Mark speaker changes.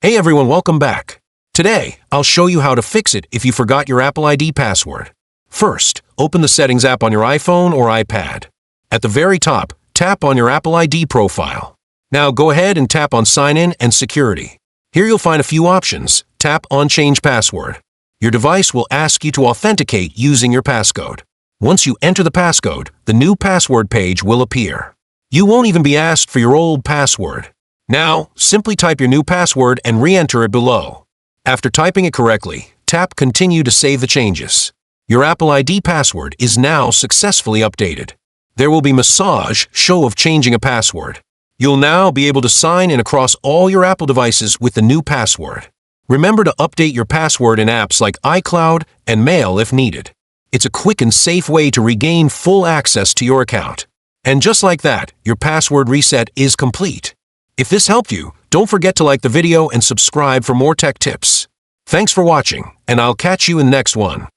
Speaker 1: Hey everyone, welcome back. Today, I'll show you how to fix it if you forgot your Apple ID password. First, open the Settings app on your iPhone or iPad. At the very top, tap on your Apple ID profile. Now go ahead and tap on Sign In and Security. Here you'll find a few options. Tap on Change Password. Your device will ask you to authenticate using your passcode. Once you enter the passcode, the new password page will appear. You won't even be asked for your old password. Now, simply type your new password and re-enter it below. After typing it correctly, tap Continue to save the changes. Your Apple ID password is now successfully updated. There will be Massage show of changing a password. You'll now be able to sign in across all your Apple devices with the new password. Remember to update your password in apps like iCloud and Mail if needed. It's a quick and safe way to regain full access to your account. And just like that, your password reset is complete. If this helped you, don't forget to like the video and subscribe for more tech tips. Thanks for watching, and I'll catch you in the next one.